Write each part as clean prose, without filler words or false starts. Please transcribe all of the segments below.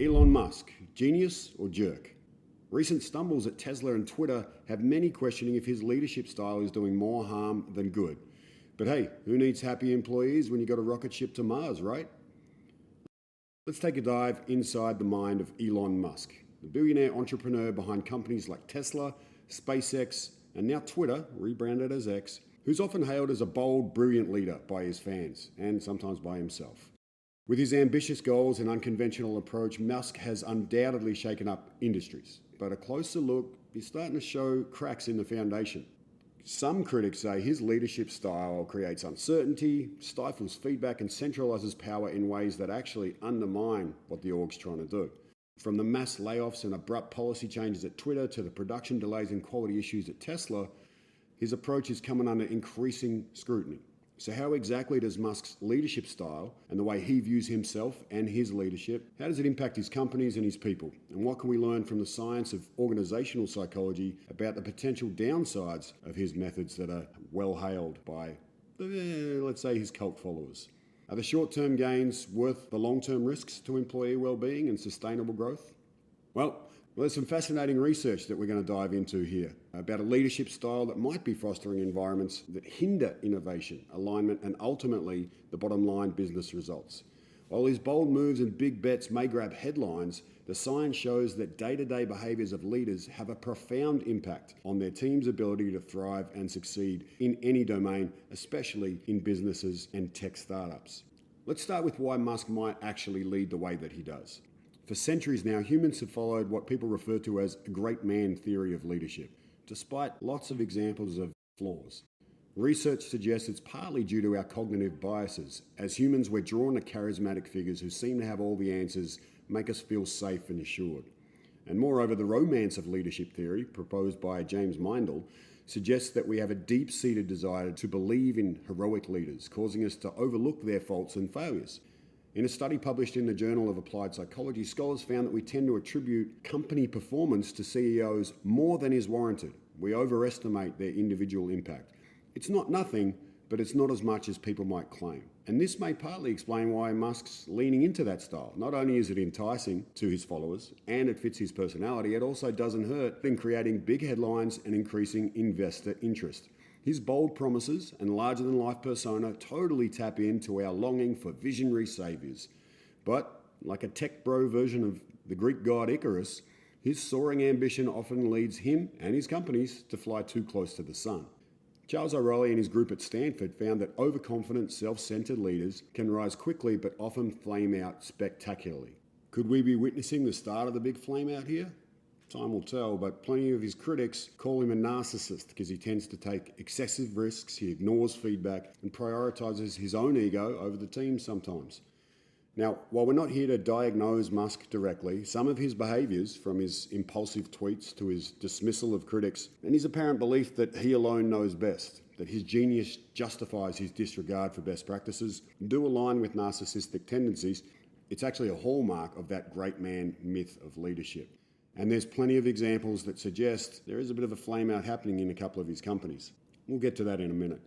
Elon Musk, genius or jerk? Recent stumbles at Tesla and Twitter have many questioning if his leadership style is doing more harm than good. But hey, who needs happy employees when you got a rocket ship to Mars, right? Let's take a dive inside the mind of Elon Musk, the billionaire entrepreneur behind companies like Tesla, SpaceX, and now Twitter, rebranded as X, who's often hailed as a bold, brilliant leader by his fans, and sometimes by himself. With his ambitious goals and unconventional approach, Musk has undoubtedly shaken up industries, but a closer look is starting to show cracks in the foundation. Some critics say his leadership style creates uncertainty, stifles feedback, and centralizes power in ways that actually undermine what the org's trying to do. From the mass layoffs and abrupt policy changes at Twitter to the production delays and quality issues at Tesla, his approach is coming under increasing scrutiny. So how exactly does Musk's leadership style and the way he views himself and his leadership, how does it impact his companies and his people? And what can we learn from the science of organizational psychology about the potential downsides of his methods that are well hailed by, let's say, his cult followers? Are the short-term gains worth the long-term risks to employee well-being and sustainable growth? Well, there's some fascinating research that we're going to dive into here about a leadership style that might be fostering environments that hinder innovation, alignment, and ultimately the bottom line business results. While his bold moves and big bets may grab headlines, the science shows that day-to-day behaviors of leaders have a profound impact on their team's ability to thrive and succeed in any domain, especially in businesses and tech startups. Let's start with why Musk might actually lead the way that he does. For centuries now, humans have followed what people refer to as a great man theory of leadership, despite lots of examples of flaws. Research suggests it's partly due to our cognitive biases. As humans, we're drawn to charismatic figures who seem to have all the answers, make us feel safe and assured. And moreover, the romance of leadership theory, proposed by James Mindel, suggests that we have a deep-seated desire to believe in heroic leaders, causing us to overlook their faults and failures. In a study published in the Journal of Applied Psychology, scholars found that we tend to attribute company performance to CEOs more than is warranted. We overestimate their individual impact. It's not nothing, but it's not as much as people might claim. And this may partly explain why Musk's leaning into that style. Not only is it enticing to his followers and it fits his personality, it also doesn't hurt in creating big headlines and increasing investor interest. His bold promises and larger-than-life persona totally tap into our longing for visionary saviors. But, like a tech bro version of the Greek god Icarus, his soaring ambition often leads him and his companies to fly too close to the sun. Charles O'Reilly and his group at Stanford found that overconfident, self-centered leaders can rise quickly but often flame out spectacularly. Could we be witnessing the start of the big flame out here? Time will tell, but plenty of his critics call him a narcissist because he tends to take excessive risks, he ignores feedback, and prioritizes his own ego over the team sometimes. Now, while we're not here to diagnose Musk directly, some of his behaviors, from his impulsive tweets to his dismissal of critics, and his apparent belief that he alone knows best, that his genius justifies his disregard for best practices, do align with narcissistic tendencies. It's actually a hallmark of that great man myth of leadership. And there's plenty of examples that suggest there is a bit of a flame out happening in a couple of his companies. We'll get to that in a minute.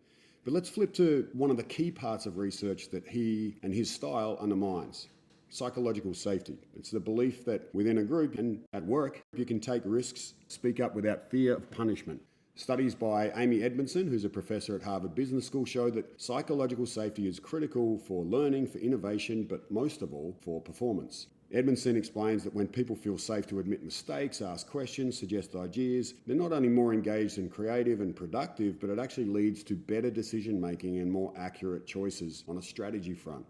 But let's flip to one of the key parts of research that he and his style undermines: psychological safety. It's the belief that within a group and at work, you can take risks, speak up without fear of punishment. Studies by Amy Edmondson, who's a professor at Harvard Business School, show that psychological safety is critical for learning, for innovation, but most of all, for performance. Edmondson explains that when people feel safe to admit mistakes, ask questions, suggest ideas, they're not only more engaged and creative and productive, but it actually leads to better decision making and more accurate choices on a strategy front.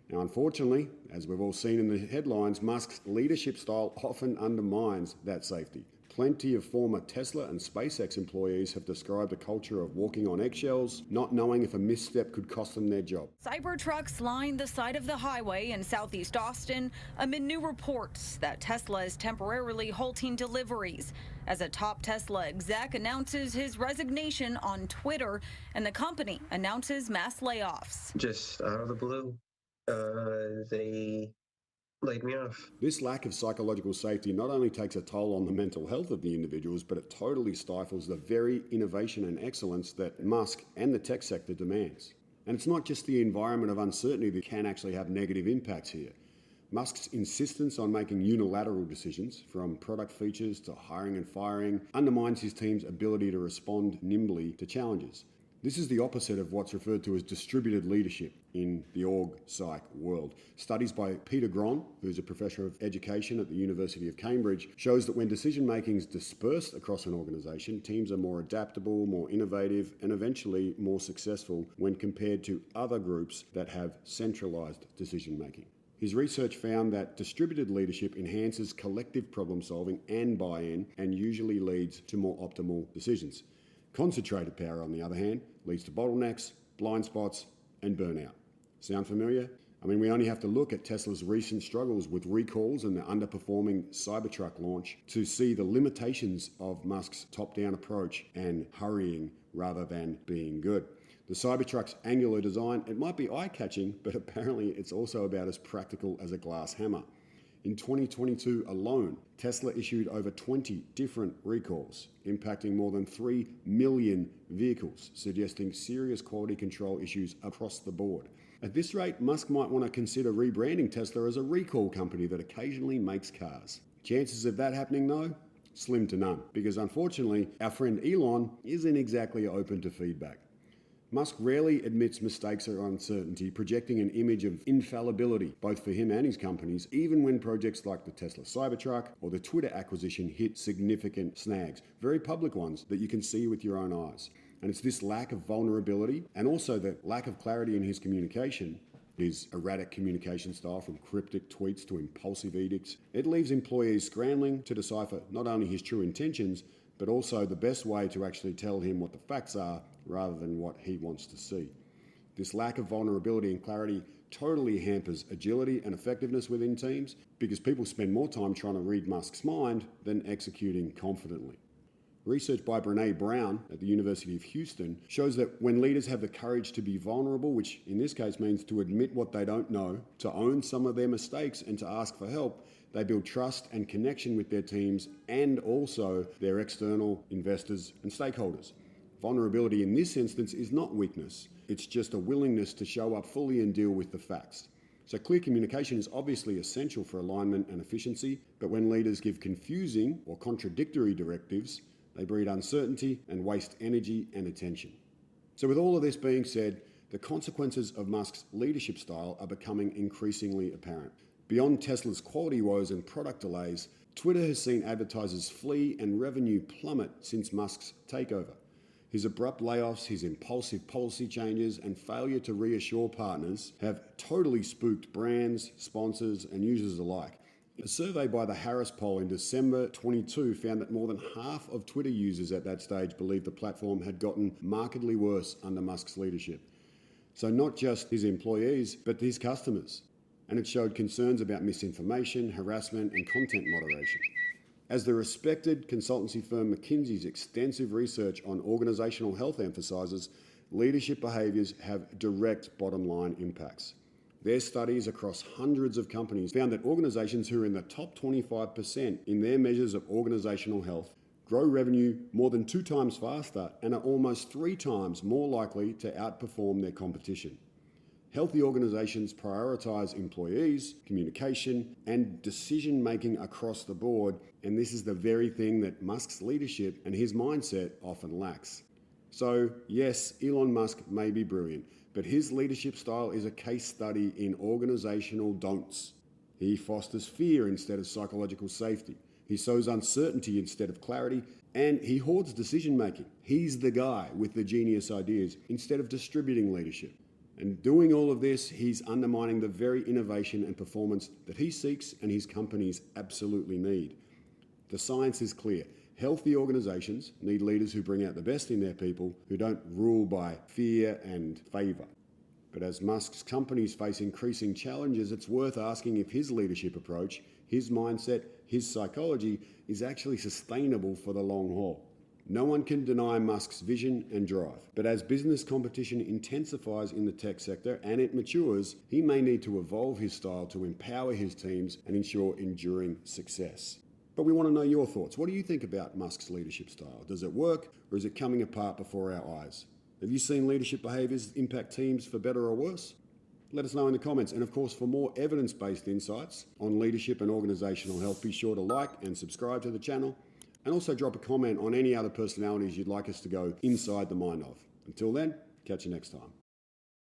Now, unfortunately, as we've all seen in the headlines, Musk's leadership style often undermines that safety. Plenty of former Tesla and SpaceX employees have described a culture of walking on eggshells, not knowing if a misstep could cost them their job. Cybertrucks line the side of the highway in southeast Austin amid new reports that Tesla is temporarily halting deliveries as a top Tesla exec announces his resignation on Twitter and the company announces mass layoffs. Just out of the blue, they laid me off. This lack of psychological safety not only takes a toll on the mental health of the individuals, but it totally stifles the very innovation and excellence that Musk and the tech sector demands. And it's not just the environment of uncertainty that can actually have negative impacts here. Musk's insistence on making unilateral decisions, from product features to hiring and firing, undermines his team's ability to respond nimbly to challenges. This is the opposite of what's referred to as distributed leadership in the org-psych world. Studies by Peter Gronn, who's a professor of education at the University of Cambridge, shows that when decision-making is dispersed across an organisation, teams are more adaptable, more innovative, and eventually more successful when compared to other groups that have centralised decision-making. His research found that distributed leadership enhances collective problem-solving and buy-in and usually leads to more optimal decisions. Concentrated power, on the other hand, leads to bottlenecks, blind spots, and burnout. Sound familiar? I mean, we only have to look at Tesla's recent struggles with recalls and the underperforming Cybertruck launch to see the limitations of Musk's top-down approach and hurrying rather than being good. The Cybertruck's angular design, it might be eye-catching, but apparently it's also about as practical as a glass hammer. In 2022 alone, Tesla issued over 20 different recalls, impacting more than 3 million vehicles, suggesting serious quality control issues across the board. At this rate, Musk might want to consider rebranding Tesla as a recall company that occasionally makes cars. Chances of that happening, though? Slim to none, because unfortunately, our friend Elon isn't exactly open to feedback. Musk rarely admits mistakes or uncertainty, projecting an image of infallibility, both for him and his companies, even when projects like the Tesla Cybertruck or the Twitter acquisition hit significant snags, very public ones that you can see with your own eyes. And it's this lack of vulnerability and also the lack of clarity in his communication, his erratic communication style from cryptic tweets to impulsive edicts. It leaves employees scrambling to decipher not only his true intentions, but also the best way to actually tell him what the facts are rather than what he wants to see. This lack of vulnerability and clarity totally hampers agility and effectiveness within teams because people spend more time trying to read Musk's mind than executing confidently. Research by Brené Brown at the University of Houston shows that when leaders have the courage to be vulnerable, which in this case means to admit what they don't know, to own some of their mistakes and to ask for help, they build trust and connection with their teams and also their external investors and stakeholders. Vulnerability in this instance is not weakness. It's just a willingness to show up fully and deal with the facts. So clear communication is obviously essential for alignment and efficiency, but when leaders give confusing or contradictory directives, they breed uncertainty and waste energy and attention. So with all of this being said, the consequences of Musk's leadership style are becoming increasingly apparent. Beyond Tesla's quality woes and product delays, Twitter has seen advertisers flee and revenue plummet since Musk's takeover. His abrupt layoffs, his impulsive policy changes, and failure to reassure partners have totally spooked brands, sponsors, and users alike. A survey by the Harris Poll in December 22 found that more than half of Twitter users at that stage believed the platform had gotten markedly worse under Musk's leadership. So not just his employees, but his customers. And it showed concerns about misinformation, harassment, and content moderation. As the respected consultancy firm McKinsey's extensive research on organizational health emphasizes, leadership behaviors have direct bottom-line impacts. Their studies across hundreds of companies found that organizations who are in the top 25% in their measures of organizational health grow revenue more than 2 times faster and are almost 3 times more likely to outperform their competition. Healthy organizations prioritize employees, communication, and decision-making across the board, and this is the very thing that Musk's leadership and his mindset often lacks. So, yes, Elon Musk may be brilliant, but his leadership style is a case study in organizational don'ts. He fosters fear instead of psychological safety. He sows uncertainty instead of clarity, and he hoards decision-making. He's the guy with the genius ideas instead of distributing leadership. And doing all of this, he's undermining the very innovation and performance that he seeks and his companies absolutely need. The science is clear. Healthy organizations need leaders who bring out the best in their people, who don't rule by fear and favor. But as Musk's companies face increasing challenges, it's worth asking if his leadership approach, his mindset, his psychology is actually sustainable for the long haul. No one can deny Musk's vision and drive, but as business competition intensifies in the tech sector and it matures, he may need to evolve his style to empower his teams and ensure enduring success. But we want to know your thoughts. What do you think about Musk's leadership style? Does it work, or is it coming apart before our eyes? Have you seen leadership behaviors impact teams for better or worse? Let us know in the comments. And of course, for more evidence-based insights on leadership and organizational health, be sure to like and subscribe to the channel, and also drop a comment on any other personalities you'd like us to go inside the mind of. Until then, catch you next time.